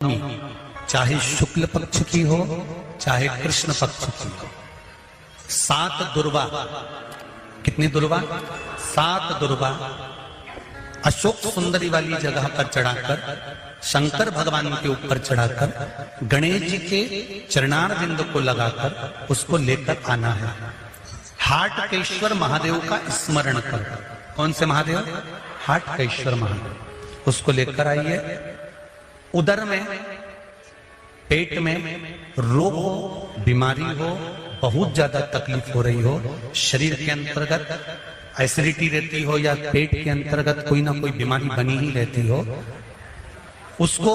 चाहे शुक्ल पक्ष की हो चाहे कृष्ण पक्ष की हो, 7 दुर्वा, कितनी दुर्वा? 7 दुर्वा अशोक सुंदरी वाली जगह पर चढ़ाकर, शंकर भगवान के ऊपर चढ़ाकर, गणेश जी के चरणारविंद को लगाकर उसको लेकर आना है। हाटकेश्वर महादेव का स्मरण कर। कौन से महादेव? हाटकेश्वर महादेव। उसको लेकर आइए। उदर में, पेट में रोग हो, बीमारी हो, बहुत ज्यादा तकलीफ हो रही हो, शरीर के अंतर्गत एसिडिटी रहती हो या पेट के अंतर्गत कोई ना कोई बीमारी बनी ही रहती हो, उसको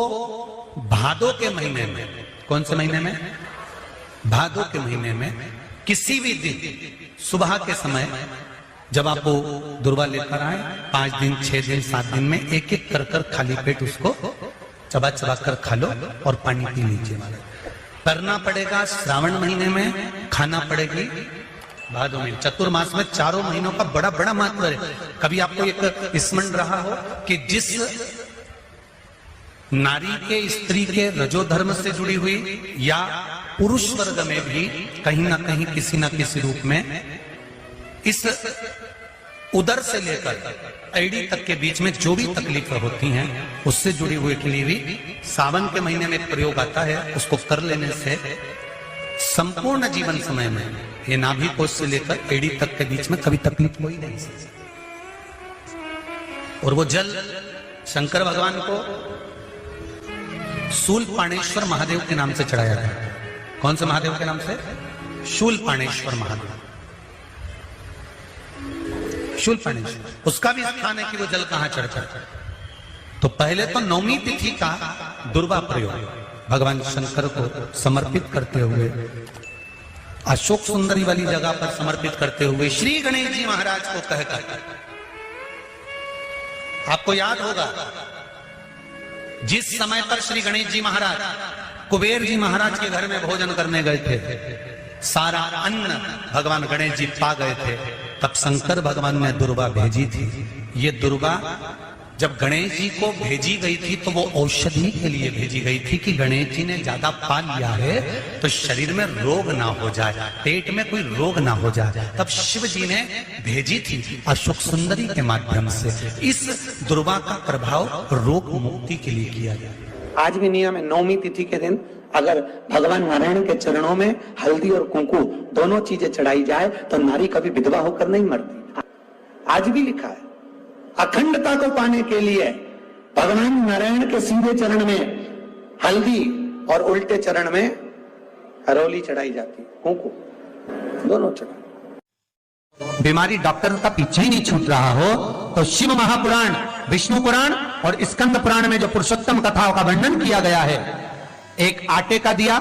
भादों के महीने में, कौन से महीने में? भादों के महीने में किसी भी दिन सुबह के समय जब आप वो दुर्वा लेकर आए, 5 दिन, 6 दिन, 7 दिन में एक एक कर खाली पेट उसको चबा चबा कर खा लो और पानी पी लीजिए। करना पड़ेगा श्रावण महीने में, खाना पड़ेगी भादों में। चतुर्मास में 4 महीनों का बड़ा बड़ा महत्व है। कभी आपको एक स्मरण रहा हो कि जिस नारी के, स्त्री के रजोधर्म से जुड़ी हुई या पुरुष वर्ग में भी कहीं ना कहीं किसी ना किसी रूप में इस उदर से लेकर एड़ी तक के बीच में जो भी तकलीफें होती हैं उससे जुड़ी हुई के लिए भी सावन के महीने में प्रयोग आता है। उसको कर लेने से संपूर्ण जीवन समय में ये नाभि कोश से लेकर एड़ी तक के बीच में कभी तकलीफ हो ही नहीं सकती। और वो जल शंकर भगवान को शूलपाणेश्वर महादेव के नाम से चढ़ाया गया। कौन से महादेव के नाम से? शूलपाणेश्वर महादेव। शूलपाणेश्वर, उसका भी स्थान है कि वो जल कहां चढ़ता है। तो पहले तो 9वीं तिथि का दुर्वा प्रयोग भगवान शंकर को समर्पित करते हुए, अशोक सुंदरी वाली जगह पर समर्पित करते हुए श्री गणेश जी महाराज को कहकर, आपको याद होगा जिस समय पर श्री गणेश जी महाराज कुबेर जी महाराज के घर में भोजन करने गए थे, सारा अन्न भगवान गणेश जी पा गए थे, तब शंकर भगवान ने दुर्वा भेजी थी। ये दुर्वा जब गणेश जी को भेजी गई थी तो वो औषधि के लिए भेजी गई थी कि गणेश जी ने ज्यादा पा लिया है तो शरीर में रोग ना हो जाए, पेट में कोई रोग ना हो जाए। तब शिव जी ने भेजी थी अशोक सुंदरी के माध्यम से। इस दुर्वा का प्रभाव रोग मुक्ति के लिए किया गया। आज भी नियम है, 9वीं तिथि के दिन अगर भगवान नारायण के चरणों में हल्दी और कुंकू दोनों चीजें चढ़ाई जाए तो नारी कभी विधवा होकर नहीं मरती। आज भी लिखा है, अखंडता को पाने के लिए भगवान नारायण के सीधे चरण में हल्दी और उल्टे चरण में हरोली चढ़ाई जाती, कुंकू दोनों चढ़ाई। बीमारी डॉक्टर का पीछे ही नहीं छूट रहा हो तो शिव महापुराण, विष्णु पुराण और स्कंद पुराण में जो पुरुषोत्तम कथाओं का वर्णन किया गया है, एक आटे का दिया,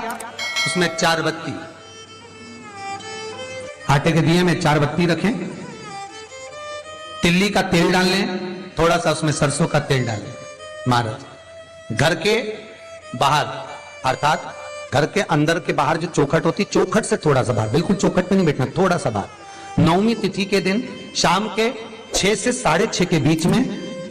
उसमें 4 बत्ती, आटे के दिए में 4 बत्ती रखें, तिल्ली का तेल डाल लें, थोड़ा सा उसमें सरसों का तेल डाल लें। महाराज घर के बाहर, अर्थात घर के अंदर के बाहर जो चौखट होती, चौखट से थोड़ा सा बाहर, बिल्कुल चौखट पे नहीं बैठना, थोड़ा सा बाहर, 9वीं तिथि के दिन शाम के 6 से 6:30 के बीच में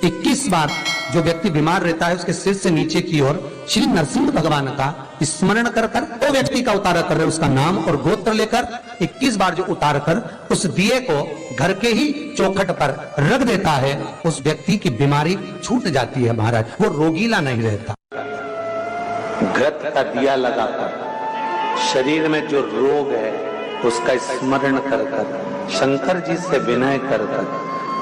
21 बार जो व्यक्ति बीमार रहता है उसके सिर से नीचे की ओर श्री नरसिंह भगवान का स्मरण कर वो व्यक्ति का उतारा कर रहे, उसका नाम और गोत्र लेकर 21 बार जो उतार कर उस दिए को घर के ही चौखट पर रख देता है, उस व्यक्ति की बीमारी छूट जाती है महाराज, वो रोगीला नहीं रहता। घृत का दिया लगाकर शरीर में जो रोग है उसका स्मरण कर शंकर जी से विनय कर,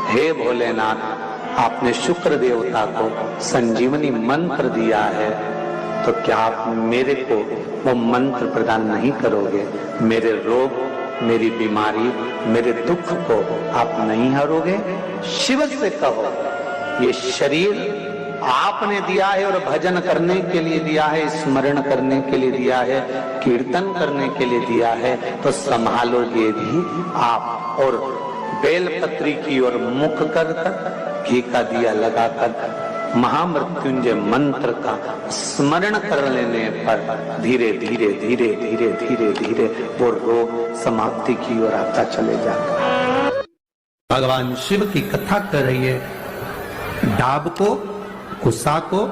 हे भोलेनाथ, आपने शुक्र देवता को संजीवनी मंत्र दिया है, तो क्या आप मेरे को वो मंत्र प्रदान नहीं करोगे? मेरे रोग, मेरी बीमारी, मेरे दुख को आप नहीं हरोगे? शिव से कहो, ये शरीर आपने दिया है और भजन करने के लिए दिया है, स्मरण करने के लिए दिया है, कीर्तन करने के लिए दिया है, तो संभालोगे भी आप। और बेलपत्री की ओर मुख कर घी का दिया लगाकर महामृत्युंजय मंत्र का स्मरण कर लेने पर धीरे धीरे धीरे धीरे धीरे धीरे वो रोग समाप्ति की ओर आता चले जाता। भगवान शिव की कथा कर रही है। डाब को, कुसा को,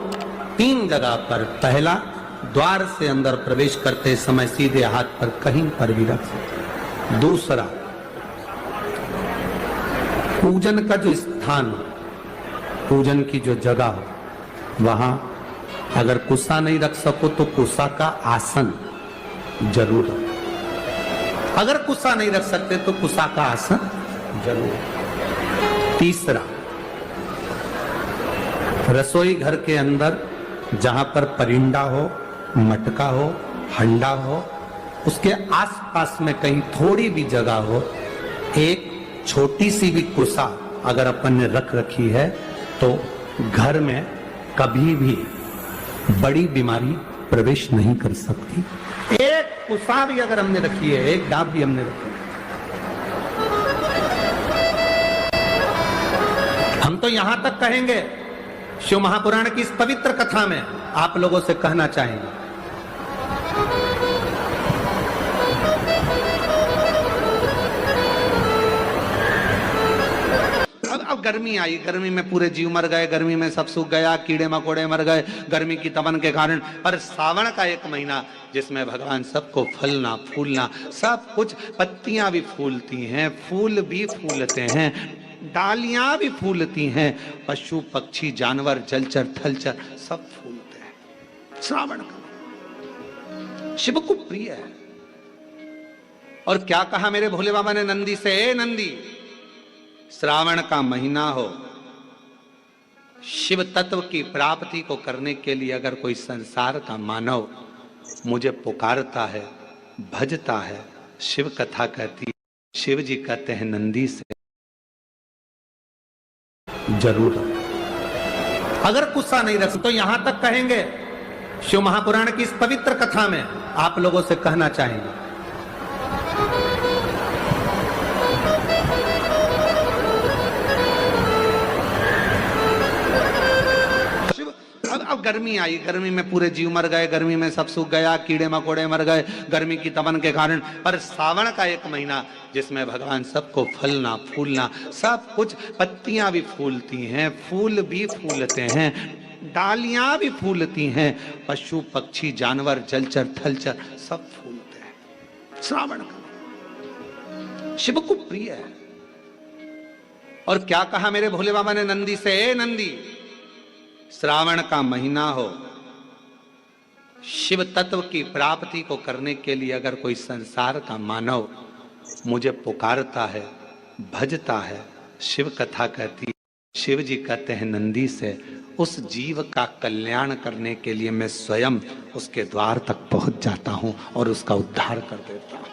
3 जगह पर, पहला द्वार से अंदर प्रवेश करते समय सीधे हाथ पर कहीं पर भी रख सकते। दूसरा, पूजन का जो स्थान, पूजन की जो जगह हो वहां अगर कुसा नहीं रख सको तो कुसा का आसन जरूर रखो। अगर कुसा नहीं रख सकते तो कुसा का आसन जरूर। तीसरा, रसोई घर के अंदर जहां पर परिंदा हो, मटका हो, हंडा हो, उसके आसपास में कहीं थोड़ी भी जगह हो, एक छोटी सी भी कुसा अगर अपन ने रख रखी है तो घर में कभी भी बड़ी बीमारी प्रवेश नहीं कर सकती। एक कुसा भी अगर हमने रखी है, एक डाब भी हमने रखी है, हम तो यहां तक कहेंगे, शिव महापुराण की इस पवित्र कथा में आप लोगों से कहना चाहेंगे, अब गर्मी आई, गर्मी में पूरे जीव मर गए, गर्मी में सब सूख गया, कीड़े मकोड़े मर गए गर्मी की तपन के कारण। पर सावन का एक महीना जिसमें भगवान सबको फलना फूलना सब कुछ, पत्तियां भी फूलती हैं, फूल भी फूलते हैं, डालियां भी फूलती हैं, पशु पक्षी जानवर जलचर थलचर सब फूलते हैं। श्रावण का शिव को प्रिय है। और क्या कहा मेरे भोले बाबा ने नंदी से, ए नंदी, श्रावण का महीना हो, शिव तत्व की प्राप्ति को करने के लिए अगर कोई संसार का मानव मुझे पुकारता है, भजता है, शिव कथा कहती है, शिव जी कहते हैं नंदी से जरूर। अगर गुस्सा नहीं रख तो यहां तक कहेंगे, शिव महापुराण की इस पवित्र कथा में आप लोगों से कहना चाहेंगे, अब गर्मी आई, गर्मी में पूरे जीव मर गए, गर्मी में सब सूख गया, कीड़े मकोड़े मर गए गर्मी की तपन के कारण। पर सावन का एक महीना जिसमें भगवान सबको फलना फूलना सब कुछ, पत्तियां भी फूलती हैं, फूल भी फूलते हैं, डालियां भी फूलती हैं, पशु पक्षी जानवर जलचर थलचर सब फूलते हैं। श्रावण का शिव को प्रिय है। और क्या कहा मेरे भोले बाबा ने नंदी से, ए नंदी, श्रावण का महीना हो, शिव तत्व की प्राप्ति को करने के लिए अगर कोई संसार का मानव मुझे पुकारता है, भजता है, शिव कथा कहती है, शिव जी कहते हैं नंदी से, उस जीव का कल्याण करने के लिए मैं स्वयं उसके द्वार तक पहुंच जाता हूं और उसका उद्धार कर देता हूं,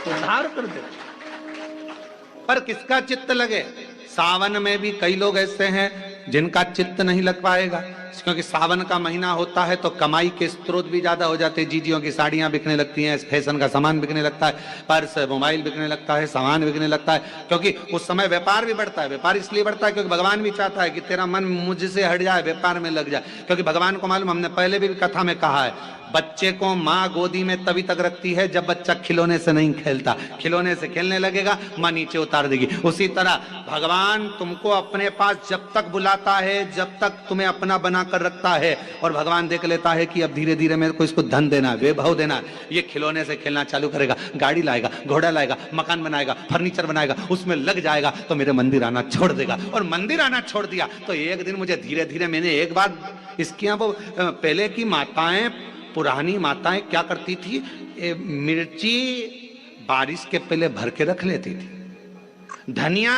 उद्धार कर देता हूं। पर किसका चित्त लगे? सावन में भी कई लोग ऐसे हैं जिनका चित्त नहीं लग पाएगा, क्योंकि सावन का महीना होता है तो कमाई के स्रोत भी ज्यादा हो जाते हैं। जीजियों की साड़ियां बिकने लगती हैं, फैशन का सामान बिकने लगता है, पर्स मोबाइल बिकने लगता है, सामान बिकने लगता है, क्योंकि उस समय व्यापार भी बढ़ता है। व्यापार इसलिए बढ़ता है क्योंकि भगवान भी चाहता है कि तेरा मन मुझसे हट जाए, व्यापार में लग जाए। क्योंकि भगवान को मालूम, हमने पहले भी कथा में कहा है, बच्चे को माँ गोदी में तभी तक रखती है जब बच्चा खिलौने से नहीं खेलता, खिलौने से खेलने लगेगा माँ नीचे उतार देगी। उसी तरह भगवान तुमको अपने पास जब तक बुलाता है, जब तक तुम्हें अपना बनाकर रखता है, और भगवान देख लेता है कि अब धीरे धीरे मेरे को इसको धन देना है, वैभव देना है, ये खिलौने से खेलना चालू करेगा, गाड़ी लाएगा, घोड़ा लाएगा, मकान बनाएगा, फर्नीचर बनाएगा, उसमें लग जाएगा तो मेरे मंदिर आना छोड़ देगा। और मंदिर आना छोड़ दिया तो एक दिन मुझे धीरे धीरे, मैंने एक बार इसके यहाँ वो पहले की माताएं, पुरानी माताएं क्या करती थी, मिर्ची बारिश के पहले भर के रख लेती थी, धनिया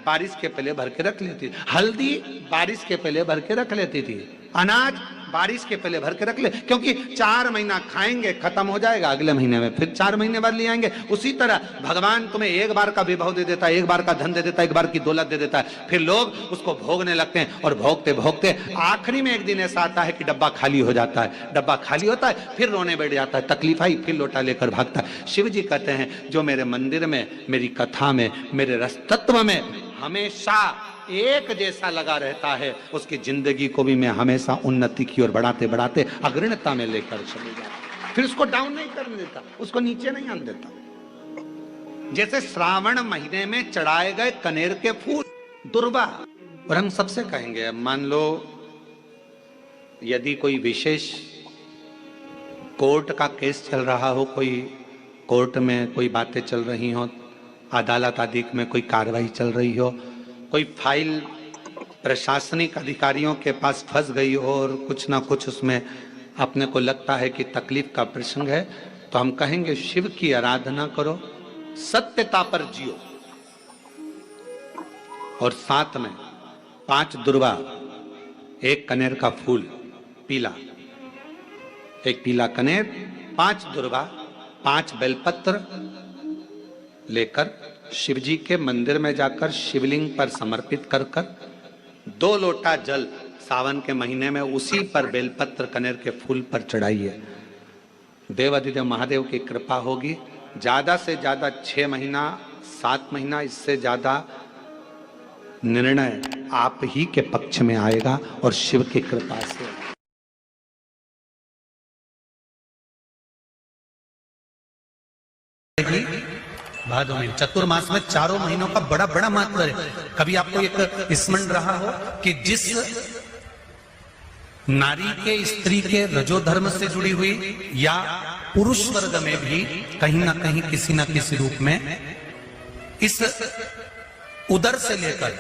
बारिश के पहले भर के रख लेती थी, हल्दी बारिश के पहले भर के रख लेती थी, अनाज बारिश के पहले भर के रख ले, क्योंकि 4 महीना खाएंगे खत्म हो जाएगा, अगले महीने में फिर 4 महीने बाद ले आएंगे। उसी तरह भगवान तुम्हें एक बार का विभव दे देता है, एक बार का धन दे देता है, एक बार की दौलत दे देता है, फिर लोग उसको भोगने लगते हैं, और भोगते भोगते आखिरी में एक दिन ऐसा आता है कि डब्बा खाली हो जाता है। डब्बा खाली होता है, फिर रोने बैठ जाता है, तकलीफ आई, फिर लोटा लेकर भागता है। शिव जी कहते हैं जो मेरे मंदिर में, मेरी कथा में, मेरे रस तत्व में हमेशा एक जैसा लगा रहता है, उसकी जिंदगी को भी मैं हमेशा उन्नति की ओर बढ़ाते बढ़ाते अग्रणता में लेकर चले जाता, फिर उसको डाउन नहीं करने देता, उसको नीचे नहीं आने देता। जैसे श्रावण महीने में चढ़ाए गए कनेर के फूल दुर्वा, और हम सबसे कहेंगे, मान लो यदि कोई विशेष कोर्ट का केस चल रहा हो, कोई कोर्ट में कोई बातें चल रही हो, अदालत आदि में कोई कार्रवाई चल रही हो, कोई फाइल प्रशासनिक अधिकारियों के पास फंस गई हो और कुछ ना कुछ उसमें अपने को लगता है कि तकलीफ का प्रसंग है, तो हम कहेंगे शिव की आराधना करो, सत्यता पर जियो, और साथ में 5 दुर्वा, 1 कनेर का फूल पीला, 1 पीला कनेर, 5 दुर्वा, 5 बेलपत्र लेकर शिव जी के मंदिर में जाकर शिवलिंग पर समर्पित कर 2 लोटा जल सावन के महीने में उसी पर बेलपत्र कनेर के फूल पर चढ़ाइए। देवाधिदेव महादेव की कृपा होगी। ज्यादा से ज्यादा 6 महीना 7 महीना, इससे ज्यादा निर्णय आप ही के पक्ष में आएगा और शिव की कृपा से। भादों में चतुर्मास में चारों महीनों का बड़ा बड़ा महत्व है। कभी आपको एक स्मरण रहा हो कि जिस नारी के, स्त्री के रजोधर्म से जुड़ी हुई या पुरुष वर्ग में भी कहीं ना कहीं किसी ना किसी रूप में इस उदर से लेकर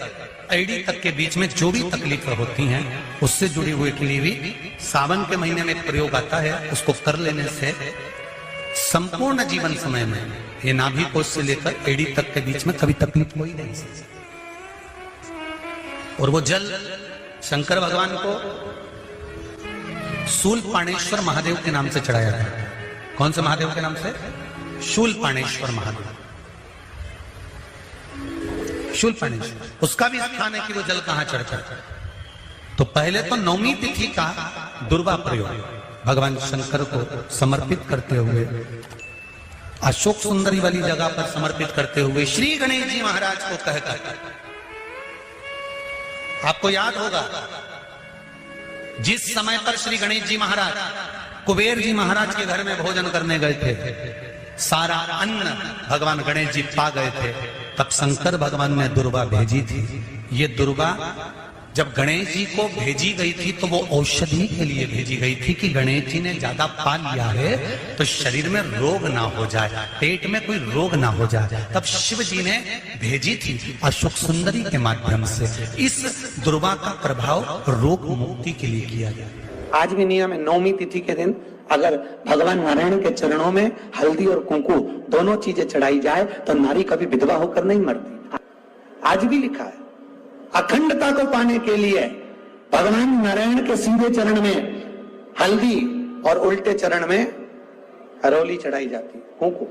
एड़ी तक के बीच में जो भी तकलीफें होती हैं उससे जुड़ी हुई के लिए भी सावन के महीने में एक प्रयोग आता है। उसको कर लेने से संपूर्ण जीवन समय में ये नाभि कोश से लेकर एड़ी तक के बीच में कभी तकलीफ हो ही नहीं सकती। और वो जल शंकर भगवान को शूलपाणेश्वर महादेव के नाम से चढ़ाया गया। कौन से महादेव के नाम से? शूलपाणेश्वर महादेव। शूलपाणेश्वर, उसका भी स्थान है कि वो जल कहां चढ़ता है। तो पहले तो 9वीं तिथि का दुर्वा प्रयोग भगवान शंकर को समर्पित करते हुए, अशोक सुंदरी वाली जगह पर समर्पित करते हुए श्री गणेश जी महाराज को कहकर, आपको याद होगा जिस समय पर श्री गणेश जी महाराज कुबेर जी महाराज के घर में भोजन करने गए थे, सारा अन्न भगवान गणेश जी पा गए थे, तब शंकर भगवान ने दुर्वा भेजी थी। ये दुर्वा जब गणेश जी को भेजी गई थी तो वो औषधि के लिए भेजी गई थी कि गणेश जी ने ज्यादा पा लिया है तो शरीर में रोग ना हो जाए, पेट में कोई रोग ना हो जाए। तब शिव जी ने भेजी थी अशोक सुंदरी के माध्यम से। इस दुर्वा का प्रभाव रोग मुक्ति के लिए किया गया। आज भी नियम है 9वीं तिथि के दिन अगर भगवान नारायण के चरणों में हल्दी और कुंकू दोनों चीजें चढ़ाई जाए तो नारी कभी विधवा होकर नहीं मरती। आज भी लिखा है अखंडता को पाने के लिए भगवान नारायण के सीधे चरण में हल्दी और उल्टे चरण में हरोली चढ़ाई जाती, कुंकू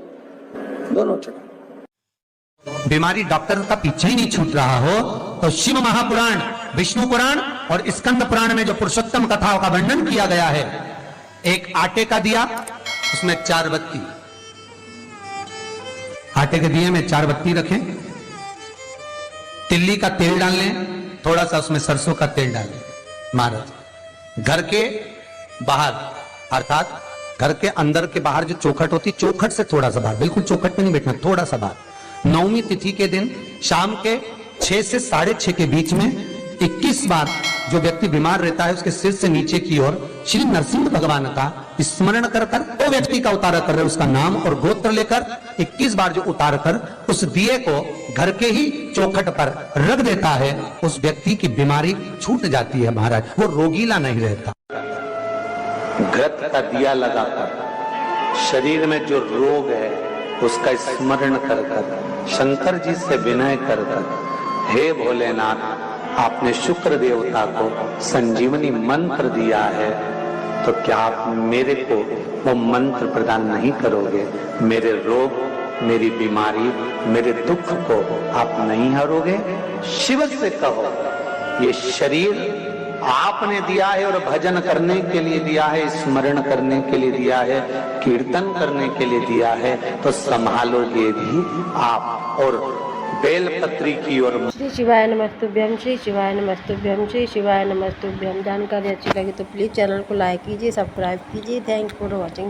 दोनों चढ़ाई। बीमारी डॉक्टर का पीछे ही नहीं छूट रहा हो तो शिव महापुराण, विष्णु पुराण और स्कंद पुराण में जो पुरुषोत्तम कथाओं का वर्णन किया गया है, एक आटे का दिया, उसमें 4 बत्ती, आटे के दिए में 4 बत्ती रखें, तिल्ली का तेल डाल लें, थोड़ा सा उसमें सरसों का तेल डाल लें। महाराज घर के बाहर, अर्थात घर के अंदर के बाहर जो चौखट होती, चौखट से थोड़ा सा बाहर, बिल्कुल चौखट पे नहीं बैठना, थोड़ा सा बाहर, 9वीं तिथि के दिन शाम के 6 से 6:30 के बीच में 21 बार जो व्यक्ति बीमार रहता है उसके सिर से नीचे की ओर श्री नरसिंह भगवान का स्मरण कर वो व्यक्ति का उतारा कर रहे, उसका नाम और गोत्र लेकर 21 बार जो उतार कर उस दिए को घर के ही चौखट पर रख देता है, उस व्यक्ति की बीमारी छूट जाती है महाराज, वो रोगीला नहीं रहता। घृत का दिया लगाकर शरीर में जो रोग है उसका स्मरण कर शंकर जी से विनय कर हे भोलेनाथ, आपने शुक्र देवता को संजीवनी मंत्र दिया है, तो क्या आप मेरे को वो मंत्र प्रदान नहीं करोगे? मेरे रोग, मेरी बीमारी, मेरे दुख को आप नहीं हरोगे? शिव से कहो, ये शरीर आपने दिया है और भजन करने के लिए दिया है, स्मरण करने के लिए दिया है, कीर्तन करने के लिए दिया है, तो संभालोगे भी आप। और बेलपत्री की ओर श्री शिवाय नमस्तुभ्यम, श्री शिवाय नमस्तुभ्यम, श्री शिवाय नमस्तुभ्यम। जानकारी अच्छी लगी तो प्लीज़ चैनल को लाइक कीजिए, सब्सक्राइब कीजिए। Thanks for watching.